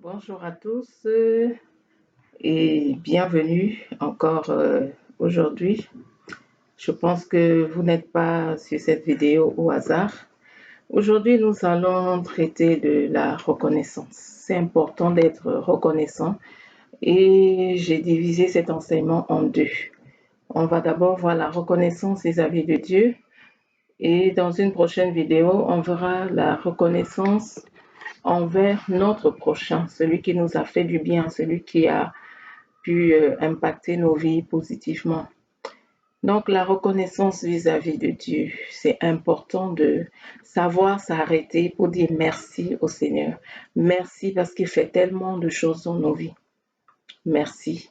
Bonjour à tous et bienvenue encore aujourd'hui. Je pense que vous n'êtes pas sur cette vidéo au hasard. Aujourd'hui, nous allons traiter de la reconnaissance. C'est important d'être reconnaissant et j'ai divisé cet enseignement en deux. On va d'abord voir la reconnaissance vis-à-vis de Dieu et dans une prochaine vidéo, on verra la reconnaissance envers notre prochain, celui qui nous a fait du bien, celui qui a pu impacter nos vies positivement. Donc la reconnaissance vis-à-vis de Dieu, c'est important de savoir s'arrêter pour dire merci au Seigneur. Merci parce qu'il fait tellement de choses dans nos vies. Merci.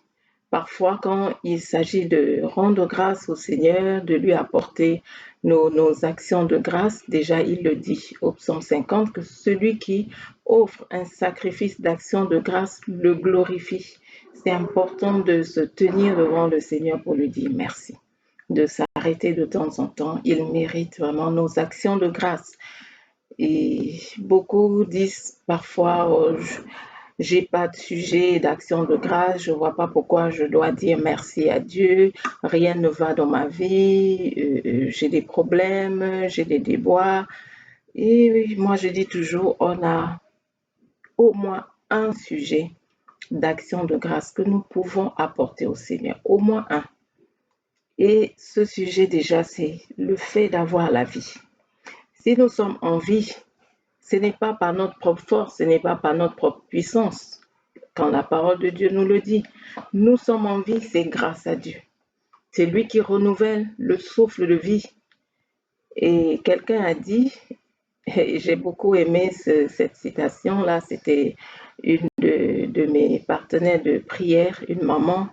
Parfois, quand il s'agit de rendre grâce au Seigneur, de lui apporter nos actions de grâce, déjà il le dit au psaume 50, que celui qui offre un sacrifice d'action de grâce le glorifie. C'est important de se tenir devant le Seigneur pour lui dire merci, de s'arrêter de temps en temps. Il mérite vraiment nos actions de grâce. Et beaucoup disent parfois, j'ai pas de sujet d'action de grâce, je vois pas pourquoi je dois dire merci à Dieu, rien ne va dans ma vie, j'ai des problèmes, j'ai des déboires. Et moi je dis toujours, on a au moins un sujet d'action de grâce que nous pouvons apporter au Seigneur, au moins un. Et ce sujet déjà, c'est le fait d'avoir la vie. Si nous sommes en vie, ce n'est pas par notre propre force, ce n'est pas par notre propre puissance. Quand la parole de Dieu nous le dit, nous sommes en vie, c'est grâce à Dieu. C'est lui qui renouvelle le souffle de vie. Et quelqu'un a dit, et j'ai beaucoup aimé cette citation-là, c'était une de mes partenaires de prière, une maman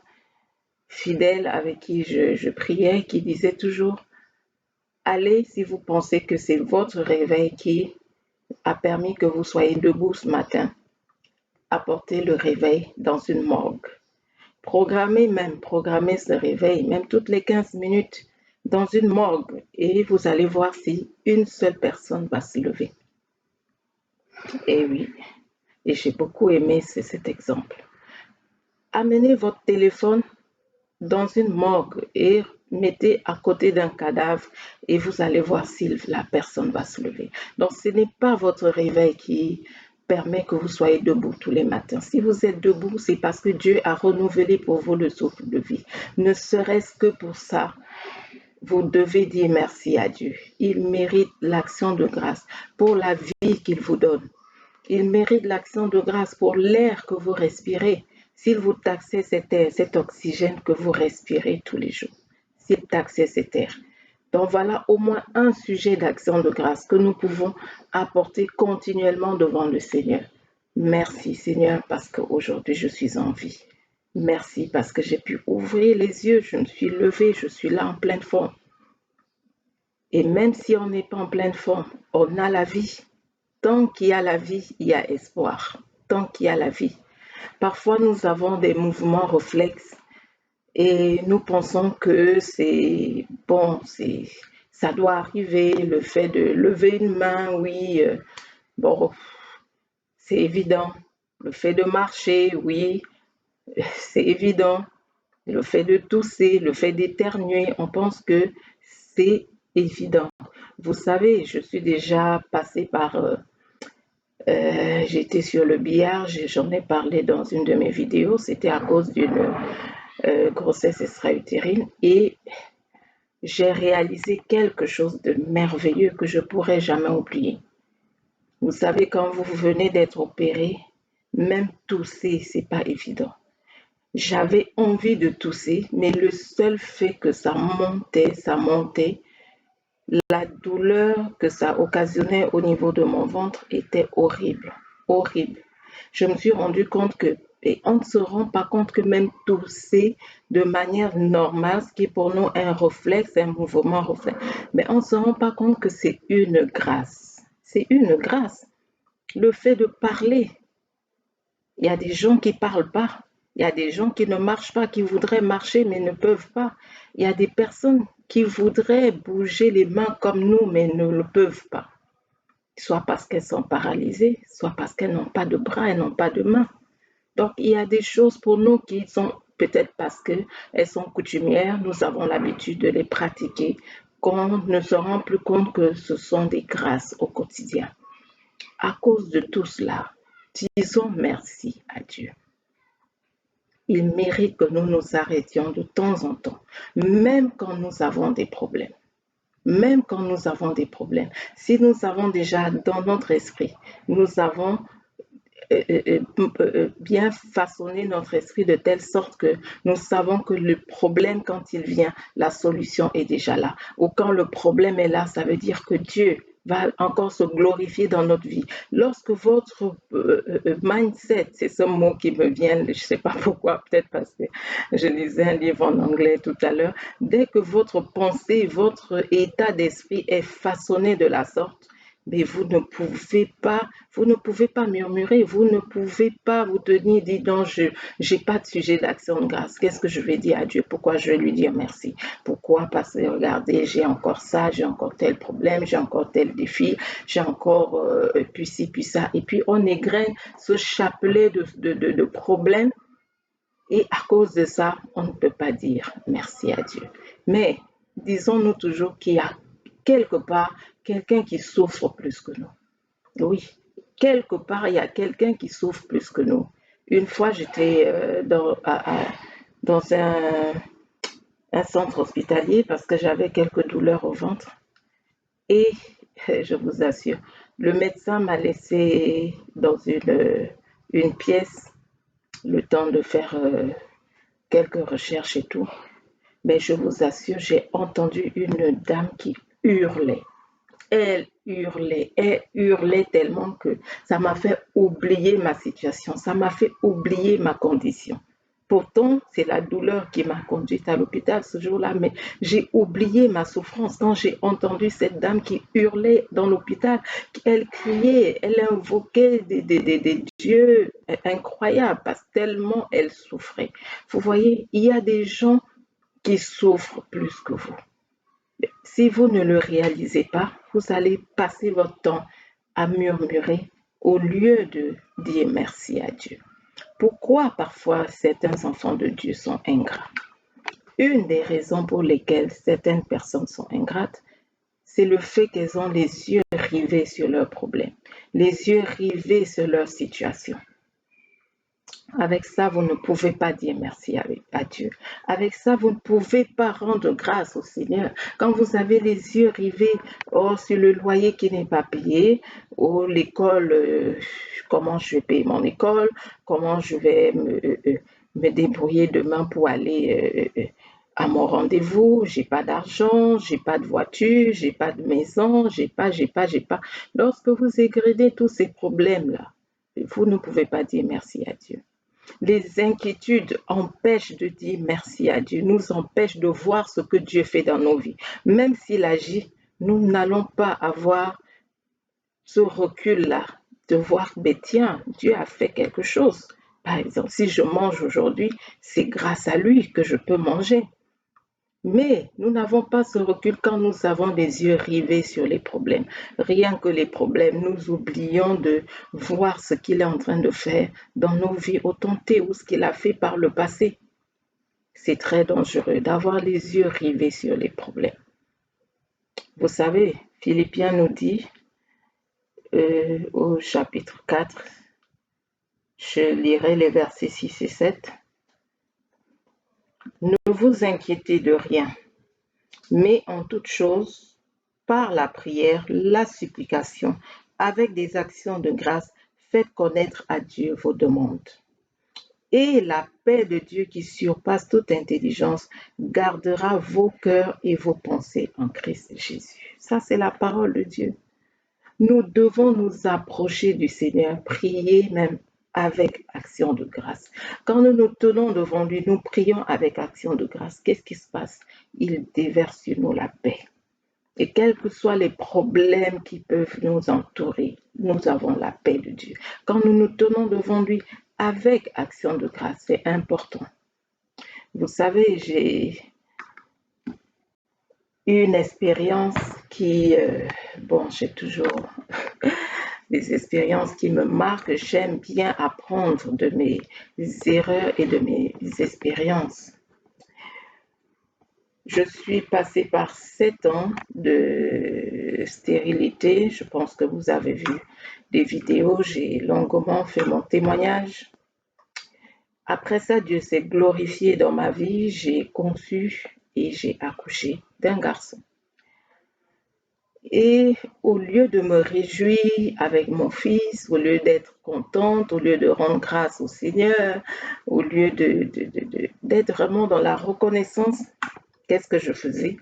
fidèle avec qui je priais, qui disait toujours, allez si vous pensez que c'est votre réveil qui a permis que vous soyez debout ce matin. Apportez le réveil dans une morgue. Programmez ce réveil, même toutes les 15 minutes, dans une morgue, et vous allez voir si une seule personne va se lever. Et oui, et j'ai beaucoup aimé cet exemple. Amenez votre téléphone dans une morgue et mettez à côté d'un cadavre et vous allez voir si la personne va se lever. Donc ce n'est pas votre réveil qui permet que vous soyez debout tous les matins. Si vous êtes debout, c'est parce que Dieu a renouvelé pour vous le souffle de vie. Ne serait-ce que pour ça, vous devez dire merci à Dieu. Il mérite l'action de grâce pour la vie qu'il vous donne. Il mérite l'action de grâce pour l'air que vous respirez. S'il vous taxait cet air, cet oxygène que vous respirez tous les jours, s'il taxait cet air. Donc voilà au moins un sujet d'action de grâce que nous pouvons apporter continuellement devant le Seigneur. Merci Seigneur parce qu'aujourd'hui je suis en vie. Merci parce que j'ai pu ouvrir les yeux, je me suis levée, je suis là en pleine forme. Et même si on n'est pas en pleine forme, on a la vie. Tant qu'il y a la vie, il y a espoir. Tant qu'il y a la vie. Parfois, nous avons des mouvements réflexes et nous pensons que c'est bon, ça doit arriver, le fait de lever une main, oui, bon, c'est évident. Le fait de marcher, oui, c'est évident. Le fait de tousser, le fait d'éternuer, on pense que c'est évident. Vous savez, je suis déjà passée par j'étais sur le billard, j'en ai parlé dans une de mes vidéos, c'était à cause d'une grossesse extra-utérine et j'ai réalisé quelque chose de merveilleux que je pourrais jamais oublier. Vous savez, quand vous venez d'être opéré, même tousser, c'est pas évident. J'avais envie de tousser, mais le seul fait que ça montait, la douleur que ça occasionnait au niveau de mon ventre était horrible, horrible. Je me suis rendu compte que, et on ne se rend pas compte que même tousser de manière normale, ce qui est pour nous un réflexe, un mouvement réflexe, mais on ne se rend pas compte que c'est une grâce. C'est une grâce. Le fait de parler, il y a des gens qui ne parlent pas. Il y a des gens qui ne marchent pas, qui voudraient marcher mais ne peuvent pas. Il y a des personnes qui voudraient bouger les mains comme nous mais ne le peuvent pas. soit parce qu'elles sont paralysées, soit parce qu'elles n'ont pas de bras, elles n'ont pas de mains. Donc, il y a des choses pour nous qui sont peut-être parce qu'elles sont coutumières, nous avons l'habitude de les pratiquer, qu'on ne se rend plus compte que ce sont des grâces au quotidien. À cause de tout cela, disons merci à Dieu. Il mérite que nous nous arrêtions de temps en temps, même quand nous avons des problèmes. Même quand nous avons des problèmes. Si nous avons déjà dans notre esprit, nous avons bien façonner notre esprit de telle sorte que nous savons que le problème, quand il vient, la solution est déjà là. Ou quand le problème est là, ça veut dire que Dieu va encore se glorifier dans notre vie. Lorsque votre mindset, c'est ce mot qui me vient, je ne sais pas pourquoi, peut-être parce que je lisais un livre en anglais tout à l'heure, dès que votre pensée, votre état d'esprit est façonné de la sorte, mais vous ne pouvez pas murmurer, vous ne pouvez pas vous tenir, dire non, je n'ai pas de sujet d'action de grâce. Qu'est-ce que je vais dire à Dieu? Pourquoi je vais lui dire merci? Pourquoi? Parce que regardez, j'ai encore ça, j'ai encore tel problème, j'ai encore tel défi, j'ai encore puis ci, puis ça. Et puis on égrène ce chapelet de problèmes et à cause de ça, on ne peut pas dire merci à Dieu. Mais disons-nous toujours qu'il y a quelque part quelqu'un qui souffre plus que nous. Oui, quelque part, il y a quelqu'un qui souffre plus que nous. Une fois, j'étais dans un centre hospitalier parce que j'avais quelques douleurs au ventre. Et je vous assure, le médecin m'a laissé dans une pièce le temps de faire quelques recherches et tout. Mais je vous assure, j'ai entendu une dame qui hurlait. Elle hurlait tellement que ça m'a fait oublier ma situation, ça m'a fait oublier ma condition. Pourtant, c'est la douleur qui m'a conduite à l'hôpital ce jour-là, mais j'ai oublié ma souffrance quand j'ai entendu cette dame qui hurlait dans l'hôpital. Elle criait, elle invoquait des dieux incroyables parce que tellement elle souffrait. Vous voyez, il y a des gens qui souffrent plus que vous. Si vous ne le réalisez pas, vous allez passer votre temps à murmurer au lieu de dire merci à Dieu. Pourquoi parfois certains enfants de Dieu sont ingrats? Une des raisons pour lesquelles certaines personnes sont ingrates, c'est le fait qu'elles ont les yeux rivés sur leurs problèmes, les yeux rivés sur leur situation. Avec ça, vous ne pouvez pas dire merci à Dieu. Avec ça, vous ne pouvez pas rendre grâce au Seigneur. Quand vous avez les yeux rivés sur le loyer qui n'est pas payé, ou l'école, comment je vais payer mon école, comment je vais me débrouiller demain pour aller à mon rendez-vous, j'ai pas d'argent, j'ai pas de voiture, j'ai pas de maison, j'ai pas. Lorsque vous égrenez tous ces problèmes-là, vous ne pouvez pas dire merci à Dieu. Les inquiétudes empêchent de dire merci à Dieu, nous empêchent de voir ce que Dieu fait dans nos vies. Même s'il agit, nous n'allons pas avoir ce recul-là de voir, mais tiens, Dieu a fait quelque chose. Par exemple, si je mange aujourd'hui, c'est grâce à lui que je peux manger. Mais nous n'avons pas ce recul quand nous avons les yeux rivés sur les problèmes. Rien que les problèmes, nous oublions de voir ce qu'il est en train de faire dans nos vies authentées ou ce qu'il a fait par le passé. C'est très dangereux d'avoir les yeux rivés sur les problèmes. Vous savez, Philippiens nous dit au chapitre 4, je lirai les versets 6 et 7, « Ne vous inquiétez de rien, mais en toute chose, par la prière, la supplication, avec des actions de grâce, faites connaître à Dieu vos demandes. Et la paix de Dieu qui surpasse toute intelligence gardera vos cœurs et vos pensées en Christ Jésus. » Ça, c'est la parole de Dieu. Nous devons nous approcher du Seigneur, prier même avec action de grâce. Quand nous nous tenons devant lui, nous prions avec action de grâce. Qu'est-ce qui se passe? Il déverse sur nous la paix. Et quels que soient les problèmes qui peuvent nous entourer, nous avons la paix de Dieu. Quand nous nous tenons devant lui avec action de grâce, c'est important. Vous savez, j'ai une expérience qui, j'ai toujours des expériences qui me marquent. J'aime bien apprendre de mes erreurs et de mes expériences. Je suis passée par 7 ans de stérilité. Je pense que vous avez vu des vidéos. J'ai longuement fait mon témoignage. Après ça, Dieu s'est glorifié dans ma vie. J'ai conçu et j'ai accouché d'un garçon. Et au lieu de me réjouir avec mon fils, au lieu d'être contente, au lieu de rendre grâce au Seigneur, au lieu d'être vraiment dans la reconnaissance, qu'est-ce que je faisais?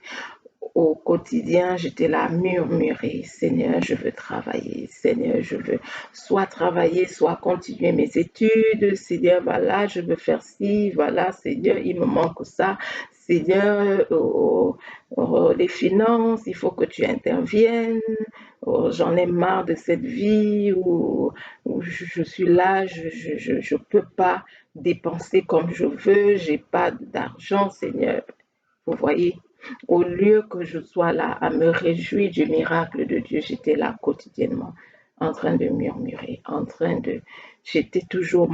Au quotidien, j'étais là à murmurer, Seigneur, je veux travailler, Seigneur, je veux soit travailler, soit continuer mes études, Seigneur, voilà, je veux faire ci, voilà, Seigneur, il me manque ça, Seigneur, les finances, il faut que tu interviennes, j'en ai marre de cette vie où je suis là, je peux pas dépenser comme je veux, j'ai pas d'argent, Seigneur, vous voyez? Au lieu que je sois là à me réjouir du miracle de Dieu, j'étais là quotidiennement en train de murmurer, j'étais toujours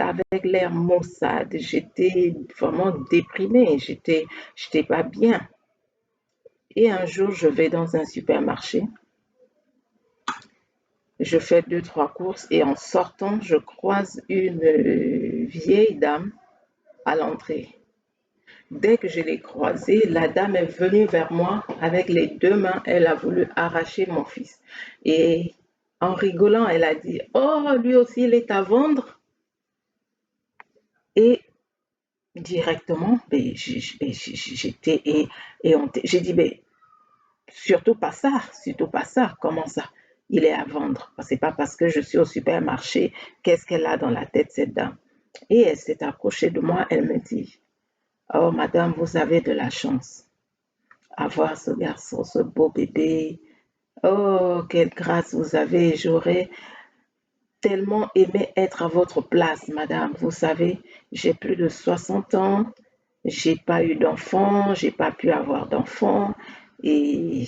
avec l'air maussade, j'étais vraiment déprimée, j'étais pas bien. Et un jour, je vais dans un supermarché, je fais 2, 3 courses et en sortant, je croise une vieille dame à l'entrée. Dès que je l'ai croisée, la dame est venue vers moi avec les 2 mains. Elle a voulu arracher mon fils. Et en rigolant, elle a dit, oh, lui aussi, il est à vendre. Et directement, j'étais j'ai dit, surtout pas ça, comment ça? Il est à vendre. C'est pas parce que je suis au supermarché, qu'est-ce qu'elle a dans la tête, cette dame? Et elle s'est approchée de moi, elle me dit, oh, madame, vous avez de la chance. Avoir ce garçon, ce beau bébé. Oh, quelle grâce vous avez. J'aurais tellement aimé être à votre place, madame. Vous savez, j'ai plus de 60 ans. J'ai pas eu d'enfant. J'ai pas pu avoir d'enfant. Et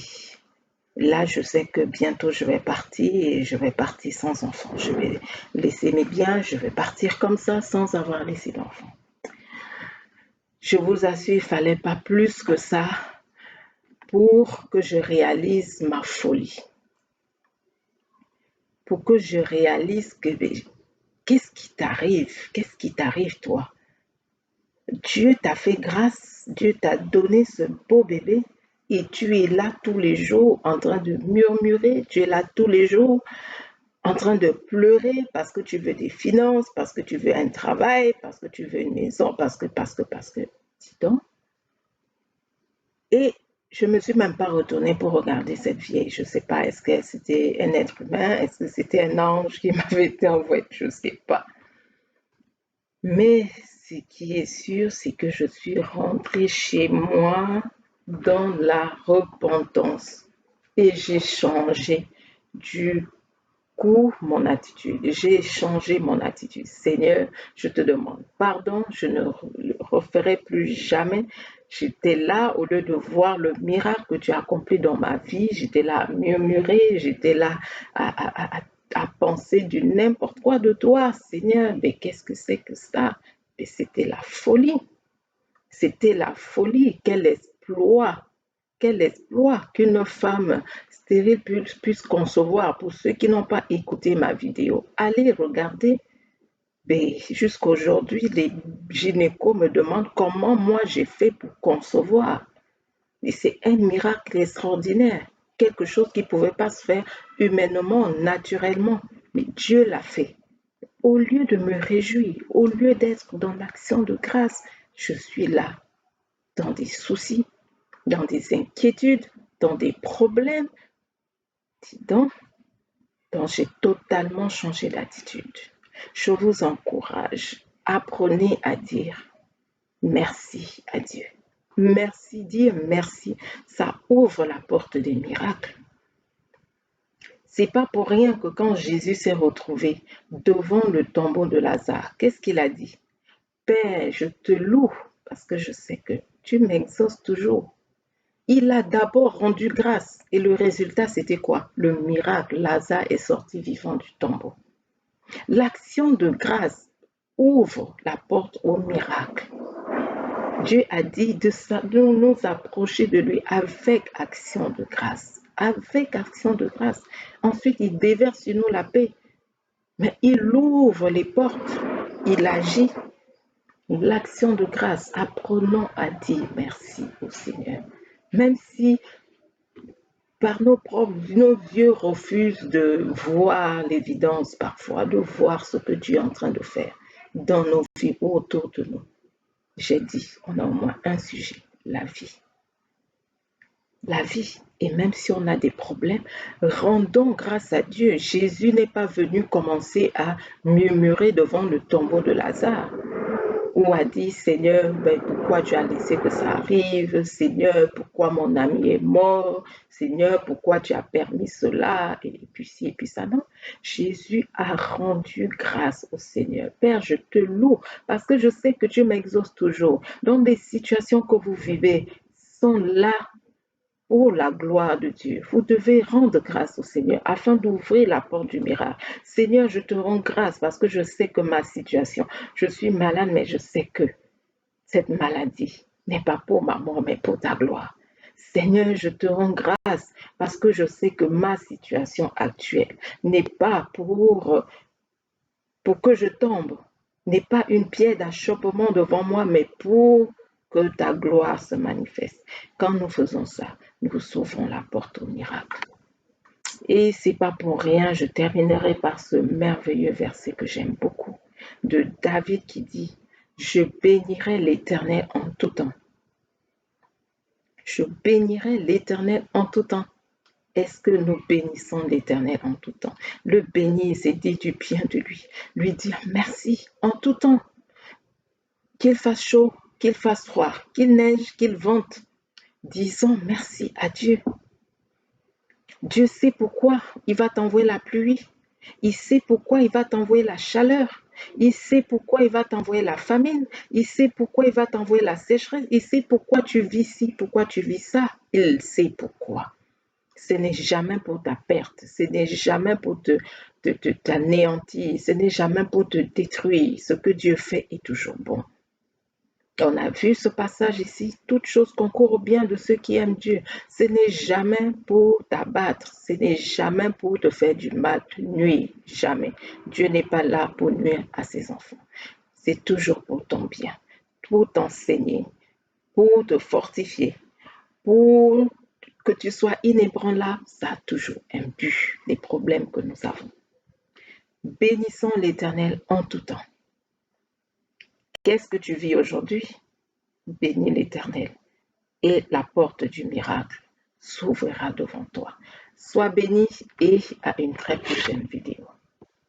là, je sais que bientôt je vais partir et je vais partir sans enfant. Je vais laisser mes biens. Je vais partir comme ça sans avoir laissé d'enfant. Je vous assure, il fallait pas plus que ça pour que je réalise ma folie, pour que je réalise que qu'est-ce qui t'arrive toi? Dieu t'a fait grâce, Dieu t'a donné ce beau bébé et tu es là tous les jours en train de murmurer, tu es là tous les jours en train de pleurer parce que tu veux des finances, parce que tu veux un travail, parce que tu veux une maison, parce que, dis donc. Et je ne me suis même pas retournée pour regarder cette vieille. Je ne sais pas, est-ce que c'était un être humain? Est-ce que c'était un ange qui m'avait été envoyé? Je ne sais pas. Mais ce qui est sûr, c'est que je suis rentrée chez moi dans la repentance. Et j'ai changé du mon attitude. J'ai changé mon attitude. Seigneur, je te demande pardon, je ne le referai plus jamais. J'étais là, au lieu de voir le miracle que tu as accompli dans ma vie, j'étais là à murmurer, j'étais là à penser du n'importe quoi de toi, Seigneur. Mais qu'est-ce que c'est que ça? Mais c'était la folie. C'était la folie. Quel exploit qu'une femme stérile puisse concevoir. Pour ceux qui n'ont pas écouté ma vidéo, allez regarder. Mais jusqu'aujourd'hui, les gynécos me demandent comment moi j'ai fait pour concevoir. Et c'est un miracle extraordinaire, quelque chose qui ne pouvait pas se faire humainement, naturellement. Mais Dieu l'a fait. Au lieu de me réjouir, au lieu d'être dans l'action de grâce, je suis là, dans des soucis, dans des inquiétudes, dans des problèmes. Donc j'ai totalement changé d'attitude. Je vous encourage, apprenez à dire merci à Dieu. Merci, dire merci, ça ouvre la porte des miracles. C'est pas pour rien que quand Jésus s'est retrouvé devant le tombeau de Lazare, qu'est-ce qu'il a dit? Père, je te loue parce que je sais que tu m'exauces toujours. Il a d'abord rendu grâce. Et le résultat, c'était quoi? Le miracle. Lazare est sorti vivant du tombeau. L'action de grâce ouvre la porte au miracle. Dieu a dit de nous approcher de lui avec action de grâce. Avec action de grâce. Ensuite, il déverse sur nous la paix. Mais il ouvre les portes. Il agit. L'action de grâce. Apprenons à dire merci au Seigneur. Même si par nos yeux refusent de voir l'évidence parfois, de voir ce que Dieu est en train de faire dans nos vies ou autour de nous. J'ai dit, on a au moins un sujet, la vie. La vie. Et même si on a des problèmes, rendons grâce à Dieu. Jésus n'est pas venu commencer à murmurer devant le tombeau de Lazare, ou a dit, Seigneur, pourquoi tu as laissé que ça arrive? Seigneur, pourquoi mon ami est mort? Seigneur, pourquoi tu as permis cela? Et puis ci, et puis ça, non. Jésus a rendu grâce au Seigneur. Père, je te loue parce que je sais que Dieu m'exauce toujours. Dans des situations que vous vivez, sont là pour la gloire de Dieu. Vous devez rendre grâce au Seigneur afin d'ouvrir la porte du miracle. Seigneur, je te rends grâce parce que je sais que ma situation, je suis malade, mais je sais que cette maladie n'est pas pour ma mort, mais pour ta gloire. Seigneur, je te rends grâce parce que je sais que ma situation actuelle n'est pas pour que je tombe, n'est pas une pierre d'achoppement devant moi, mais pour que ta gloire se manifeste. Quand nous faisons ça, nous ouvrons la porte au miracle. Et c'est pas pour rien, je terminerai par ce merveilleux verset que j'aime beaucoup, de David qui dit, je bénirai l'Éternel en tout temps. Je bénirai l'Éternel en tout temps. Est-ce que nous bénissons l'Éternel en tout temps? Le bénir, c'est dire du bien de lui dire merci en tout temps. Qu'il fasse chaud, qu'il fasse froid, qu'il neige, qu'il vente, disons merci à Dieu. Dieu sait pourquoi il va t'envoyer la pluie. Il sait pourquoi il va t'envoyer la chaleur. Il sait pourquoi il va t'envoyer la famine. Il sait pourquoi il va t'envoyer la sécheresse. Il sait pourquoi tu vis ci, pourquoi tu vis ça. Il sait pourquoi. Ce n'est jamais pour ta perte. Ce n'est jamais pour t'anéantir. Ce n'est jamais pour te détruire. Ce que Dieu fait est toujours bon. On a vu ce passage ici, toute chose concourt au bien de ceux qui aiment Dieu. Ce n'est jamais pour t'abattre, ce n'est jamais pour te faire du mal, te nuire, jamais. Dieu n'est pas là pour nuire à ses enfants. C'est toujours pour ton bien, pour t'enseigner, pour te fortifier, pour que tu sois inébranlable. Ça a toujours un but, les problèmes que nous avons. Bénissons l'Éternel en tout temps. Qu'est-ce que tu vis aujourd'hui? Bénis l'Éternel et la porte du miracle s'ouvrira devant toi. Sois béni et à une très prochaine vidéo.